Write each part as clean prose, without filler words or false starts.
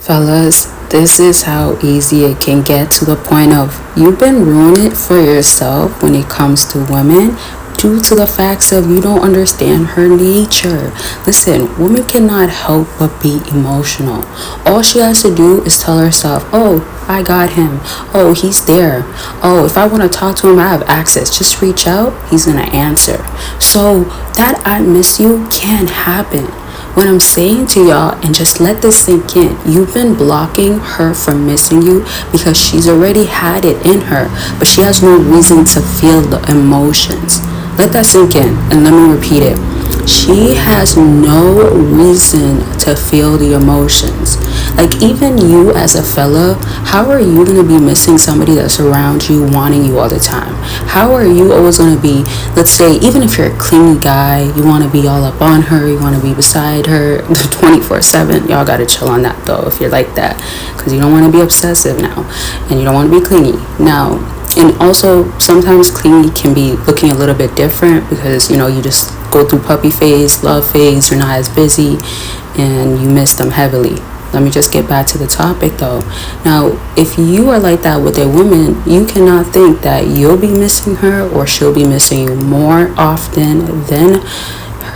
Fellas, this is how easy it can get to the point of you've been ruining it for yourself when it comes to women due to the facts of you don't understand her nature. Listen, woman cannot help but be emotional. All she has to do is tell herself, oh, I got him. Oh, he's there. Oh, if I want to talk to him, I have access. Just reach out, he's going to answer. So that I miss you can't happen. What I'm saying to y'all, and just let this sink in, you've been blocking her from missing you because she's already had it in her, but she has no reason to feel the emotions. Let that sink in, and let me repeat it. She has no reason to feel the emotions. Like, even you as a fella, how are you going to be missing somebody that's around you, wanting you all the time? How are you always going to be, let's say, even if you're a clingy guy, you want to be all up on her, you want to be beside her 24/7. Y'all got to chill on that though if you're like that, because you don't want to be obsessive now, and you don't want to be clingy now. And also, sometimes clingy can be looking a little bit different because, you just go through puppy phase, love phase, you're not as busy, and you miss them heavily. Let me just get back to the topic though. Now, if you are like that with a woman, you cannot think that you'll be missing her or she'll be missing you more often than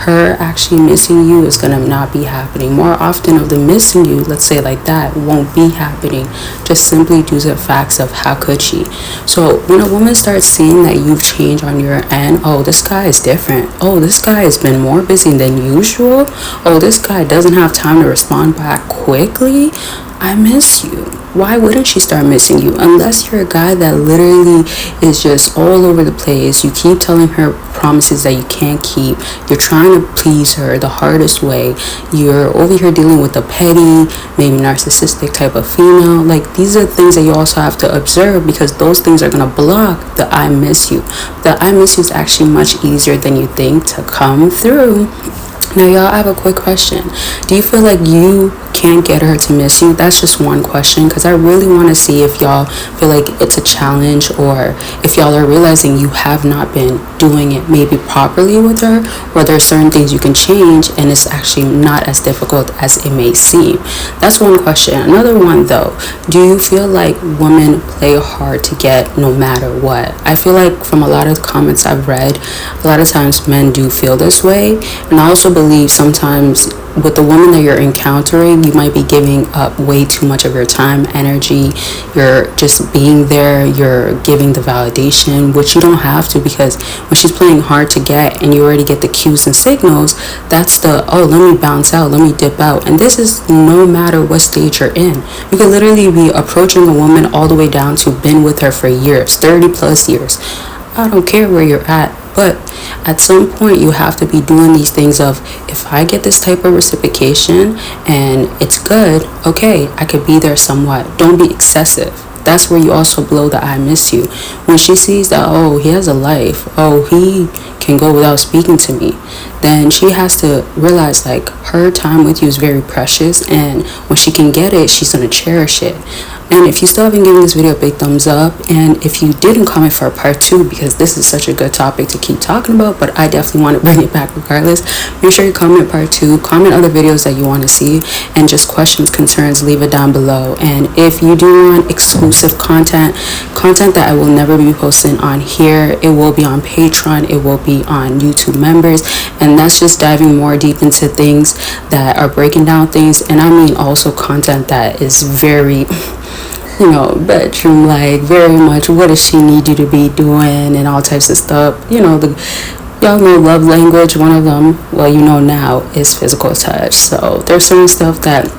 her actually missing you is gonna not be happening. More often of the missing you, let's say like that, won't be happening, just simply due to the facts of how could she. So when a woman starts seeing that you've changed on your end, oh, this guy is different, oh, this guy has been more busy than usual, oh, this guy doesn't have time to respond back quickly, I miss you. Why wouldn't she start missing you? Unless you're a guy that literally is just all over the place. You keep telling her promises that you can't keep. You're trying to please her the hardest way. You're over here dealing with a petty, maybe narcissistic type of female. Like, these are things that you also have to observe, because those things are going to block the I miss you. The I miss you is actually much easier than you think to come through. Now, y'all, I have a quick question. Do you feel like you can't get her to miss you? That's just one question, because I really want to see if y'all feel like it's a challenge, or if y'all are realizing you have not been doing it maybe properly with her, or there's certain things you can change and it's actually not as difficult as it may seem. That's one question. Another one though, do you feel like women play hard to get no matter what? I feel like from a lot of the comments I've read, a lot of times men do feel this way, and I also believe sometimes with the woman that you're encountering, you might be giving up way too much of your time, energy. You're just being there, you're giving the validation, which you don't have to, because when she's playing hard to get and you already get the cues and signals, that's the, oh, let me bounce out, let me dip out. And this is no matter what stage you're in. You could literally be approaching a woman all the way down to been with her for years, 30 plus years. I don't care where you're at, but at some point you have to be doing these things of, if I get this type of reciprocation and it's good, okay, I could be there somewhat. Don't be excessive. That's where you also blow the I miss you. When she sees that, oh, he has a life, oh, he can go without speaking to me, then she has to realize like her time with you is very precious, and when she can get it, she's going to cherish it. And if you still haven't given this video a big thumbs up, and if you didn't comment for a part 2, because this is such a good topic to keep talking about, but I definitely want to bring it back regardless, make sure you comment part 2, comment other videos that you want to see, and just questions, concerns, leave it down below. And if you do want exclusive content that I will never be posting on here, it will be on Patreon, it will be on YouTube members, and that's just diving more deep into things that are breaking down things. And I mean also content that is very bedroom like, very much what does she need you to be doing and all types of stuff. Y'all know love language, one of them, well, now, is physical touch. So there's certain stuff that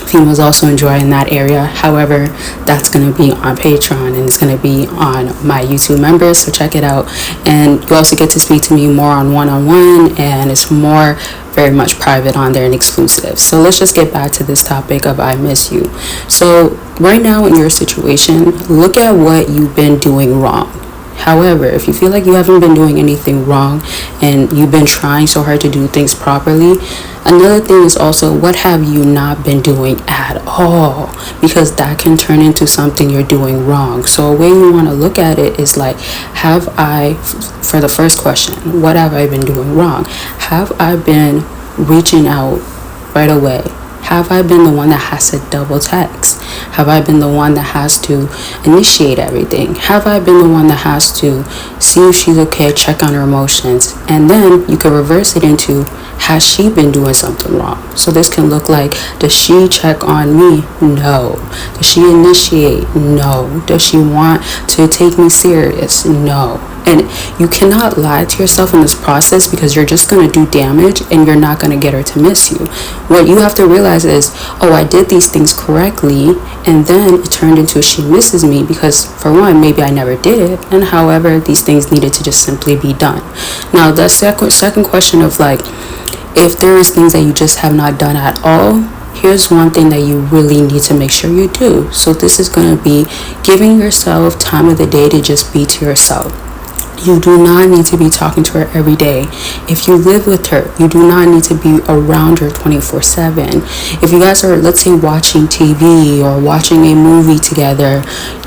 females also enjoy in that area. However, that's going to be on Patreon, and it's going to be on my YouTube members, so check it out. And you also get to speak to me more on one-on-one, and it's more very much private on there and exclusive. So let's just get back to this topic of I miss you. So right now in your situation, look at what you've been doing wrong. However, if you feel like you haven't been doing anything wrong and you've been trying so hard to do things properly, another thing is also, what have you not been doing at all? Because that can turn into something you're doing wrong. So a way you want to look at it is like, have I, for the first question, what have I been doing wrong? Have I been reaching out right away? Have I been the one that has to double text? Have I been the one that has to initiate everything? Have I been the one that has to see if she's okay, check on her emotions? And then you can reverse it into, has she been doing something wrong? So this can look like, does she check on me? No. Does she initiate? No. Does she want to take me serious? No. And you cannot lie to yourself in this process, because you're just going to do damage and you're not going to get her to miss you. What you have to realize is, oh, I did these things correctly, and then it turned into she misses me because, for one, maybe I never did it, and however, these things needed to just simply be done. Now, the second question of like, if there is things that you just have not done at all, here's one thing that you really need to make sure you do. So this is going to be giving yourself time of the day to just be to yourself. You do not need to be talking to her every day. If you live with her, you do not need to be around her 24/7. If you guys are, let's say, watching TV or watching a movie together,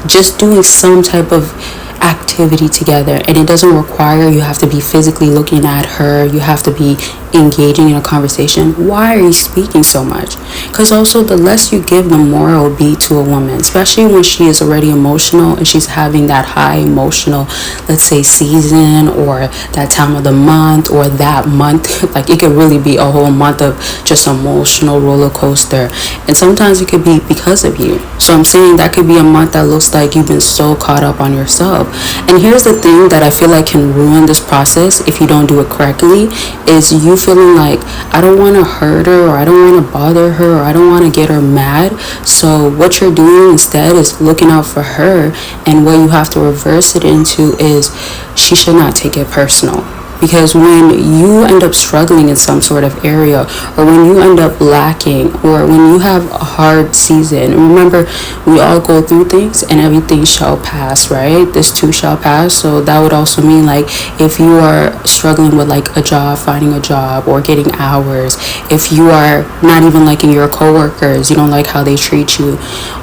just doing some type of activity together, and it doesn't require you have to be physically looking at her, you have to be engaging in a conversation. Why are you speaking so much? Because also, the less you give, the more it will be to a woman, especially when she is already emotional and she's having that high emotional, let's say, season, or that time of the month, or that month. Like, it could really be a whole month of just emotional roller coaster, and sometimes it could be because of you. So I'm saying that could be a month that looks like you've been so caught up on yourself. And here's the thing that I feel like can ruin this process if you don't do it correctly, is you feeling like, I don't want to hurt her, or I don't want to bother her, or I don't want to get her mad. So what you're doing instead is looking out for her, and what you have to reverse it into is, she should not take it personal. Because when you end up struggling in some sort of area, or when you end up lacking, or when you have a hard season, remember, we all go through things, and everything shall pass, right? This too shall pass. So that would also mean, like, if you are struggling with like a job, finding a job, or getting hours, if you are not even liking your coworkers, you don't like how they treat you,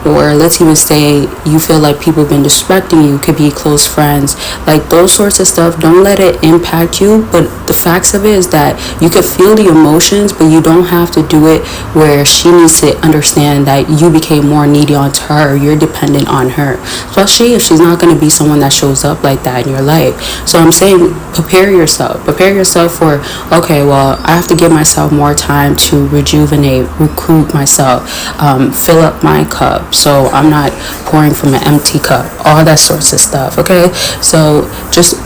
or let's even say you feel like people have been disrespecting you, could be close friends, like those sorts of stuff, don't let it impact you. But the facts of it is that you could feel the emotions, but you don't have to do it where she needs to understand that you became more needy onto her, you're dependent on her, especially if she's not going to be someone that shows up like that in your life. So I'm saying, prepare yourself for, okay, well, I have to give myself more time to rejuvenate, recruit myself, fill up my cup, so I'm not pouring from an empty cup, all that sorts of stuff. Okay, so just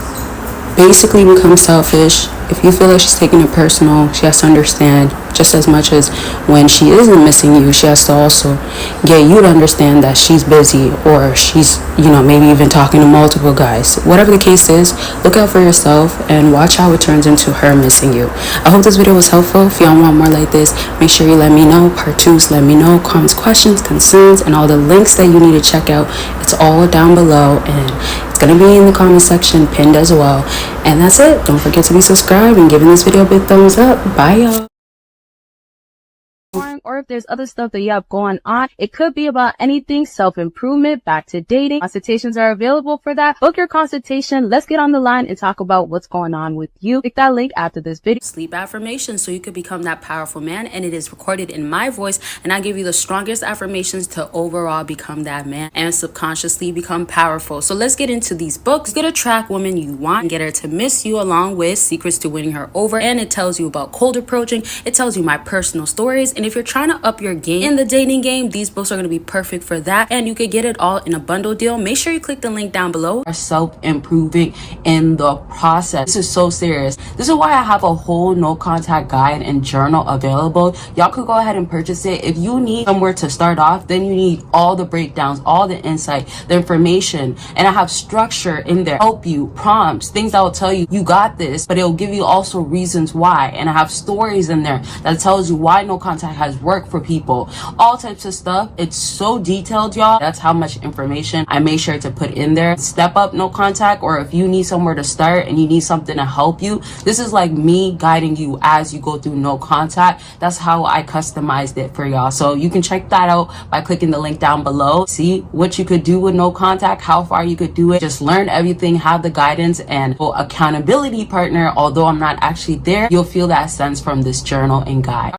basically become selfish. If you feel like she's taking it personal, she has to understand, just as much as when she isn't missing you, she has to also get you to understand that she's busy, or she's, maybe even talking to multiple guys. Whatever the case is, look out for yourself and watch how it turns into her missing you. I hope this video was helpful. If y'all want more like this, make sure you let me know. Part 2s, let me know. Comments, questions, concerns, and all the links that you need to check out. It's all down below, and it's gonna be in the comment section, pinned as well. And that's it. Don't forget to be subscribed and giving this video a big thumbs up. Bye, y'all. Or if there's other stuff that you have going on, it could be about anything, self-improvement, back to dating. Consultations are available for that. Book your consultation. Let's get on the line and talk about what's going on with you. Click that link after this video. Sleep affirmations, so you could become that powerful man, and it is recorded in my voice, and I give you the strongest affirmations to overall become that man and subconsciously become powerful. So let's get into these books. You could attract women you want and get her to miss you, along with secrets to winning her over, and it tells you about cold approaching. It tells you my personal stories, and if you're trying to up your game in the dating game, these books are going to be perfect for that, and you could get it all in a bundle deal. Make sure you click the link down below. Are self-improving in the process. This is so serious. This is why I have a whole no contact guide and journal available. Y'all could go ahead and purchase it. If you need somewhere to start off, then you need all the breakdowns, all the insight, the information, and I have structure in there, help you, prompts, things that will tell you you got this, but it will give you also reasons why, and I have stories in there that tells you why no contact has worked for people, all types of stuff. It's so detailed, y'all. That's how much information I made sure to put in there. Step up no contact, or if you need somewhere to start and you need something to help you, this is like me guiding you as you go through no contact. That's how I customized it for y'all. So you can check that out by clicking the link down below. See what you could do with no contact, how far you could do it. Just learn everything, have the guidance, and accountability partner. Although I'm not actually there, you'll feel that sense from this journal and guide.